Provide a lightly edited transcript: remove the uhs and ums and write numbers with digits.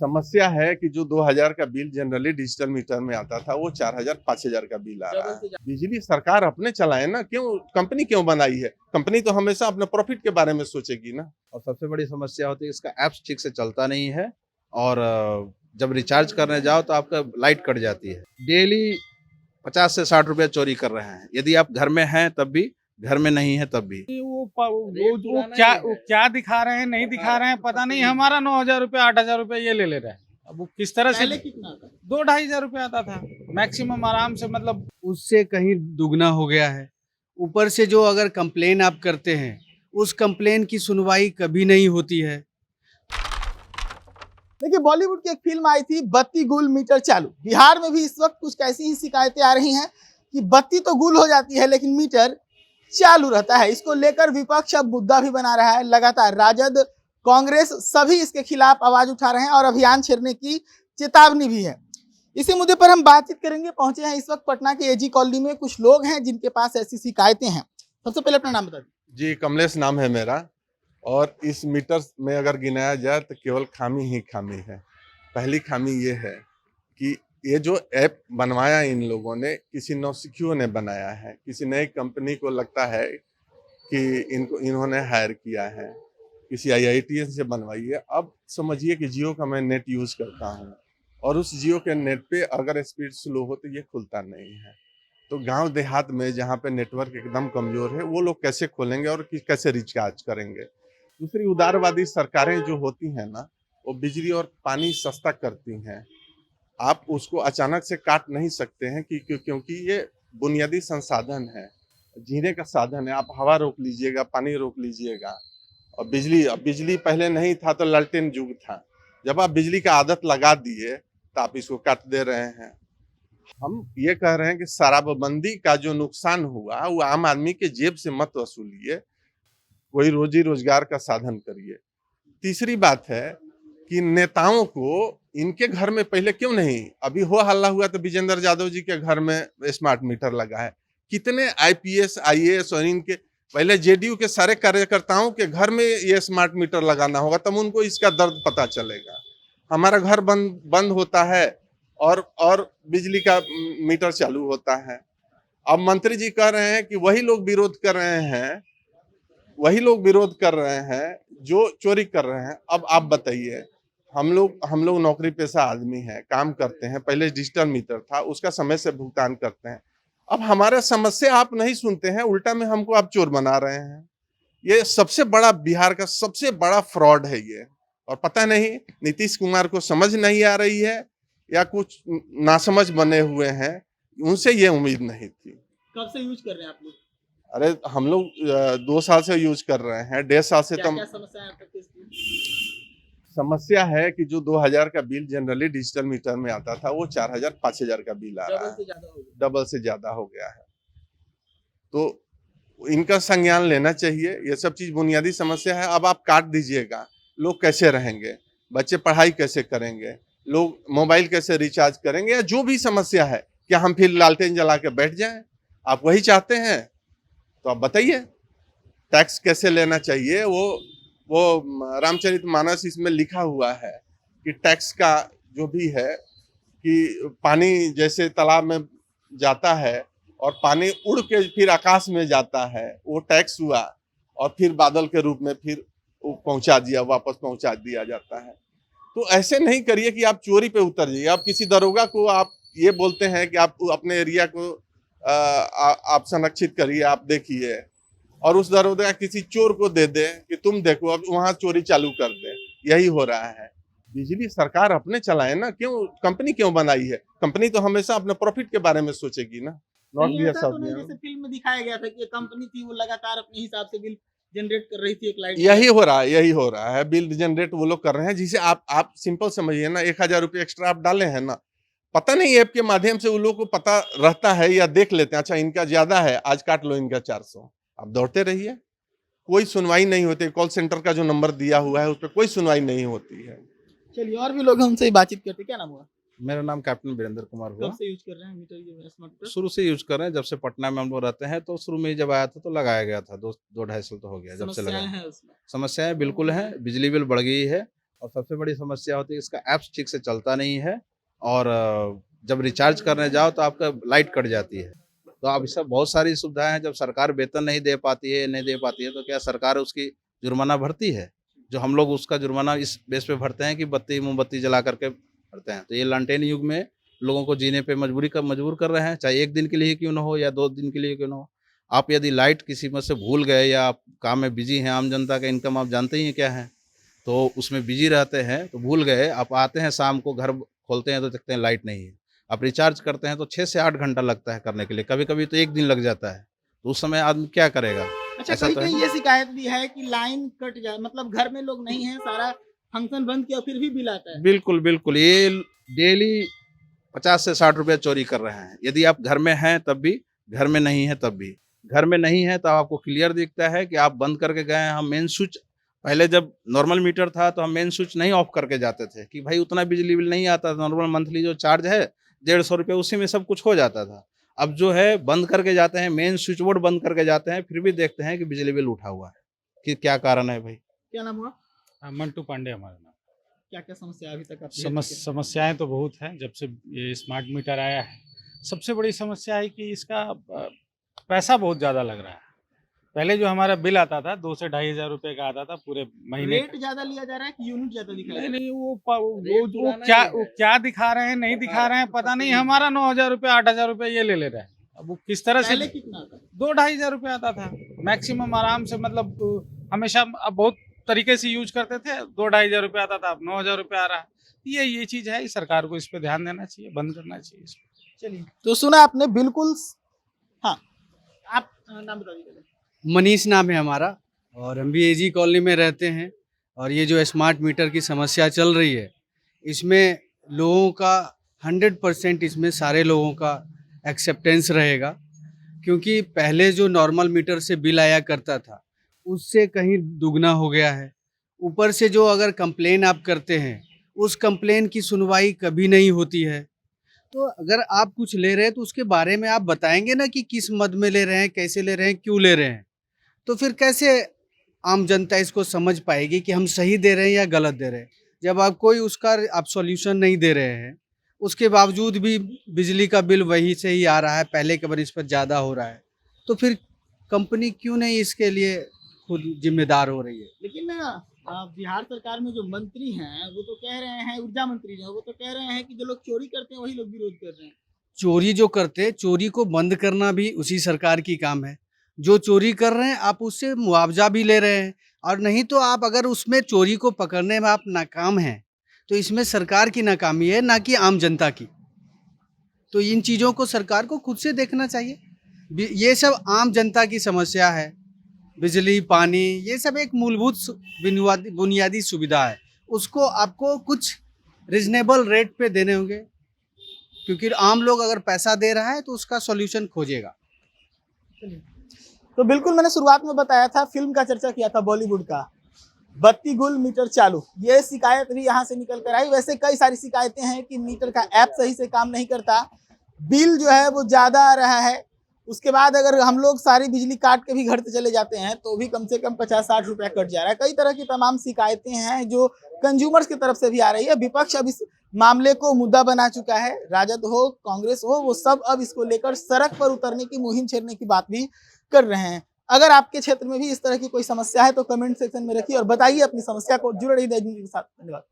समस्या है कि जो 2000 का बिल जनरली डिजिटल मीटर में आता था वो 4000 5000 का बिल आ रहा है। बिजली सरकार अपने चलाए ना, क्यों कंपनी क्यों बनाई है? कंपनी तो हमेशा अपने प्रॉफिट के बारे में सोचेगी ना। और सबसे बड़ी समस्या होती है इसका ऐप्स ठीक से चलता नहीं है और जब रिचार्ज करने जाओ तो आपका लाइट कट जाती है। डेली 50 से 60 रुपया चोरी कर रहे हैं। यदि आप घर में हैं तब भी, घर में नहीं है तब भी। वो क्या दिखा रहे हैं नहीं दिखा रहे हैं पता नहीं। हमारा 9,000 रुपया 8,000 रुपया ये ले रहे हैं। अब वो किस तरह से कितना आता? 2-2,500 रुपया आता था मैक्सिमम आराम से, मतलब उससे कहीं दुगना हो गया है। ऊपर से जो अगर कंप्लेन आप करते हैं उस कंप्लेन की सुनवाई कभी नहीं होती है। देखिए, बॉलीवुड की एक फिल्म आई थी बत्ती गुल मीटर चालू। बिहार में भी इस वक्त कुछ ऐसी ही शिकायतें आ रही हैं कि बत्ती तो गुल हो जाती है लेकिन मीटर चालू रहता है। इसको लेकर विपक्ष अब मुद्दा भी बना रहा है। लगातार राजद, कांग्रेस सभी इसके खिलाफ आवाज उठा रहे हैं और अभियान छेड़ने की चेतावनी भी है। इसी मुद्दे पर हम बातचीत करेंगे। पहुंचे हैं इस वक्त पटना के एजी कॉलोनी में। कुछ लोग हैं जिनके पास ऐसी शिकायतें हैं। सबसे पहले अपना नाम बता दीजिए। जी, कमलेश नाम है मेरा। और इस मीटर में अगर गिनाया जाए तो केवल खामी ही खामी है। पहली खामी ये है कि ये जो ऐप बनवाया इन लोगों ने, किसी नौसिखियों ने बनाया है। किसी नई कंपनी को लगता है कि इन्होंने हायर किया है, किसी IITian से बनवाई है। अब समझिए कि जियो का मैं नेट यूज़ करता हूँ और उस जियो के नेट पे अगर स्पीड स्लो हो तो ये खुलता नहीं है। तो गांव देहात में जहाँ पे नेटवर्क एकदम कमजोर है वो लोग कैसे खोलेंगे और कैसे रिचार्ज करेंगे? दूसरी, उदारवादी सरकारें जो होती हैं ना, वो बिजली और पानी सस्ता करती हैं। आप उसको अचानक से काट नहीं सकते हैं क्योंकि ये बुनियादी संसाधन है, जीने का साधन है। आप हवा रोक लीजिएगा, पानी रोक लीजिएगा। और बिजली पहले नहीं था तो लालटेन युग था। जब आप बिजली का आदत लगा दिए तो आप इसको काट दे रहे हैं। हम ये कह रहे हैं कि शराबबंदी का जो नुकसान हुआ वो आम आदमी के जेब से मत वसूलिए, कोई रोजी रोजगार का साधन करिए। तीसरी बात है कि नेताओं को इनके घर में पहले क्यों नहीं, अभी हो हल्ला हुआ तो विजेंद्र यादव जी के घर में स्मार्ट मीटर लगा है। कितने IPS IAS और इनके पहले JDU के सारे कार्यकर्ताओं के घर में ये स्मार्ट मीटर लगाना होगा, तब उनको इसका दर्द पता चलेगा। हमारा घर बंद होता है और बिजली का मीटर चालू होता है। अब मंत्री जी कह रहे हैं कि वही लोग विरोध कर रहे हैं जो चोरी कर रहे हैं। अब आप बताइए, हम लोग नौकरी पेशा आदमी हैं, काम करते हैं। पहले डिजिटल मीटर था, उसका समय से भुगतान करते हैं। अब हमारा समस्या आप नहीं सुनते हैं, उल्टा में हमको आप चोर बना रहे हैं। ये सबसे बड़ा, बिहार का सबसे बड़ा फ्रॉड है ये। और पता नहीं नीतीश कुमार को समझ नहीं आ रही है या कुछ नासमझ बने हुए हैं। उनसे ये उम्मीद नहीं थी। कब से यूज कर रहे हैं आप लोग? अरे हम लोग 2 साल से यूज कर रहे हैं, 1.5 साल से। क्या समस्या है आपके इसकी? समस्या है कि जो 2000 का बिल जनरली डिजिटल मीटर में आता था वो 4000 5000 का बिल आ रहा है, डबल से ज्यादा हो गया है। तो इनका संज्ञान लेना चाहिए। ये सब चीज बुनियादी समस्या है। अब आप काट दीजिएगा, लोग कैसे रहेंगे? बच्चे पढ़ाई कैसे करेंगे? लोग मोबाइल कैसे रिचार्ज करेंगे? या जो भी समस्या है, क्या हम फिर लालटेन जला के बैठ जाएं? आप वही चाहते हैं तो आप बताइए। टैक्स कैसे लेना चाहिए? वो रामचरितमानस इसमें लिखा हुआ है कि टैक्स का जो भी है कि पानी जैसे तालाब में जाता है और पानी उड़ के फिर आकाश में जाता है, वो टैक्स हुआ। और फिर बादल के रूप में फिर वापस पहुंचा दिया जाता है। तो ऐसे नहीं करिए कि आप चोरी पे उतर जाइए। आप किसी दरोगा को आप ये बोलते हैं कि आप अपने एरिया को आप संरक्षित करिए, आप देखिए, और उस दरोगा किसी चोर को दे दे कि तुम देखो, अब वहां चोरी चालू कर दे। यही हो रहा है। बिजली सरकार अपने चलाए ना, क्यों कंपनी क्यों बनाई है? कंपनी तो हमेशा अपने प्रॉफिट के बारे में सोचेगी ना। ऐसा तो नहीं जैसे फिल्म में दिखाया गया था कि कंपनी थी वो लगातार अपने हिसाब से बिल जनरेट कर रही थी एक लाइट। यही हो रहा है। बिल जनरेट वो लोग कर रहे हैं, जिसे आप सिंपल समझिए ना, 1000 रुपये एक्स्ट्रा आप डाले हैं ना, पता नहीं ऐप के माध्यम से उन लोगों को पता रहता है या देख लेते हैं, अच्छा इनका ज्यादा है, आज काट लो इनका 400। आप दौड़ते रहिए, कोई सुनवाई नहीं होती। कॉल सेंटर का जो नंबर दिया हुआ है उस पर कोई सुनवाई नहीं होती है। चलिए, और भी लोग हमसे बातचीत करते। क्या नाम हुआ? मेरा नाम कैप्टन वीरेंद्र कुमार हुआ। कब से यूज कर रहे हैं मीटर, ये स्मार्ट मीटर? शुरू से यूज कर रहे हैं, जब से पटना में हम लोग रहते हैं तो शुरू में ही जब आया था तो लगाया गया था। 2-2.5 साल तो हो गया जब से लगाया। हैं उसमें? समस्याएं बिल्कुल हैं। बिजली बिल बढ़ गई है और सबसे बड़ी समस्या होती है इसका ऐप्स ठीक से चलता नहीं है और जब रिचार्ज करने जाओ तो आपका लाइट कट जाती है। तो अब इससे बहुत सारी सुविधाएं हैं, जब सरकार वेतन नहीं दे पाती है तो क्या सरकार उसकी जुर्माना भरती है? जो हम लोग उसका जुर्माना इस बेस पे भरते हैं कि बत्ती मोमबत्ती जला करके भरते हैं। तो ये लालटेन युग में लोगों को जीने पे मजबूर कर रहे हैं, चाहे 1 दिन के लिए क्यों ना हो या 2 दिन के लिए क्यों ना हो। आप यदि लाइट किसी में से भूल गए या आप काम में बिजी हैं, आम जनता का इनकम आप जानते ही हैं क्या है, तो उसमें बिजी रहते हैं तो भूल गए, आप आते हैं शाम को घर खोलते हैं तो देखते हैं लाइट नहीं है। आप रिचार्ज करते हैं तो 6 से 8 घंटा लगता है करने के लिए, कभी-कभी तो 1 दिन लग जाता है। तो उस समय आदमी क्या करेगा? अच्छा, ऐसा कहीं तो है कहीं ये शिकायत भी है कि लाइन कट जाए, मतलब घर में लोग नहीं है, सारा फंक्शन बंद किया फिर भी बिल आता है। बिल्कुल, बिल्कुल। ये डेली 50 से 60 रुपए चोरी कर रहे हैं। यदि आप घर में हैं तब भी, घर में नहीं है तब भी। घर में नहीं है तो आपको क्लियर दिखता है कि आप बंद करके गए हैं। हम मेन स्विच पहले जब नॉर्मल मीटर था तो हम मेन स्विच नहीं ऑफ करके जाते थे कि भाई उतना बिजली बिल नहीं आता था। नॉर्मल मंथली जो चार्ज है 150 रुपये उसी में सब कुछ हो जाता था। अब जो है बंद करके जाते हैं, मेन स्विच बोर्ड बंद करके जाते हैं, फिर भी देखते हैं कि बिजली बिल उठा हुआ है। कि क्या कारण है भाई? क्या नाम हुआ? मंटू पांडे हमारा नाम। क्या क्या समस्या अभी तक आपकी समस्याएं तो बहुत हैं जब से ये स्मार्ट मीटर आया है। सबसे बड़ी समस्या है कि इसका पैसा बहुत ज़्यादा लग रहा है। पहले जो हमारा बिल आता था 2 से 2,500 रुपये का आता था पूरे महीने रेट ज्यादा लिया जा रहा है कि यूनिट ज्यादा दिखा रहा है? नहीं, रेट पुराना वो क्या दिखा रहे हैं, नहीं दिखा रहे हैं, पता नहीं। हमारा 9,000 रुपये 8,000 रुपये ये ले रहे हैं। अब वो किस तरह से पहले कितना था? 2-2,500 रुपये आता था मैक्सिमम, आराम से। मतलब हमेशा अब बहुत तरीके से यूज करते थे, 2-2,500 रुपये आता था, अब 9,000 रुपये आ रहा है। ये चीज़ है, सरकार को इस पे ध्यान देना चाहिए, बंद करना चाहिए इसको। चलिए, तो सुना आपने, बिल्कुल। हाँ, आप नाम बता दीजिए। मनीष नाम है हमारा और हम भी एजी कॉलोनी में रहते हैं। और ये जो स्मार्ट मीटर की समस्या चल रही है, इसमें लोगों का 100% इसमें सारे लोगों का एक्सेप्टेंस रहेगा, क्योंकि पहले जो नॉर्मल मीटर से बिल आया करता था उससे कहीं दुगना हो गया है। ऊपर से जो अगर कंप्लेन आप करते हैं उस कंप्लेन की सुनवाई कभी नहीं होती है। तो अगर आप कुछ ले रहे हैं तो उसके बारे में आप बताएंगे ना कि किस मद में ले रहे हैं, कैसे ले रहे हैं, क्यों ले रहे हैं। तो फिर कैसे आम जनता इसको समझ पाएगी कि हम सही दे रहे हैं या गलत दे रहे हैं, जब आप कोई उसका आप सॉल्यूशन नहीं दे रहे हैं। उसके बावजूद भी बिजली का बिल वही से ही आ रहा है, पहले के बनिस्बत ज़्यादा हो रहा है। तो फिर कंपनी क्यों नहीं इसके लिए खुद जिम्मेदार हो रही है? लेकिन बिहार सरकार में जो मंत्री हैं वो तो कह रहे हैं, ऊर्जा मंत्री जो है वो तो कह रहे हैं कि जो लोग चोरी करते हैं वही लोग विरोध कर रहे हैं। चोरी जो करते, चोरी को बंद करना भी उसी सरकार की काम है। जो चोरी कर रहे हैं आप उससे मुआवजा भी ले रहे हैं, और नहीं तो आप अगर उसमें चोरी को पकड़ने में आप नाकाम हैं तो इसमें सरकार की नाकामी है, ना कि आम जनता की। तो इन चीज़ों को सरकार को खुद से देखना चाहिए। ये सब आम जनता की समस्या है। बिजली, पानी, ये सब एक मूलभूत बुनियादी सुविधा है, उसको आपको कुछ रिजनेबल रेट पे देने होंगे, क्योंकि आम लोग अगर पैसा दे रहा है तो उसका सॉल्यूशन खोजेगा। तो बिल्कुल, मैंने शुरुआत में बताया था, फिल्म का चर्चा किया था बॉलीवुड का, बत्ती गुल मीटर चालू। ये शिकायत भी यहाँ से निकल कर आई। वैसे कई सारी शिकायतें हैं कि मीटर का ऐप सही से काम नहीं करता, बिल जो है वो ज़्यादा आ रहा है। उसके बाद अगर हम लोग सारी बिजली काट के भी घर से चले जाते हैं तो भी कम से कम 50-60 रुपया कट जा रहा है। कई तरह की तमाम शिकायतें हैं जो कंज्यूमर्स की तरफ से भी आ रही है। विपक्ष अब इस मामले को मुद्दा बना चुका है। राजद हो, कांग्रेस हो, वो सब अब इसको लेकर सड़क पर उतरने की, मुहिम छेड़ने की बात भी कर रहे हैं। अगर आपके क्षेत्र में भी इस तरह की कोई समस्या है तो कमेंट सेक्शन में रखिए और बताइए अपनी समस्या को। जुड़े रहिए दैनिक न्यूज़ के साथ। धन्यवाद।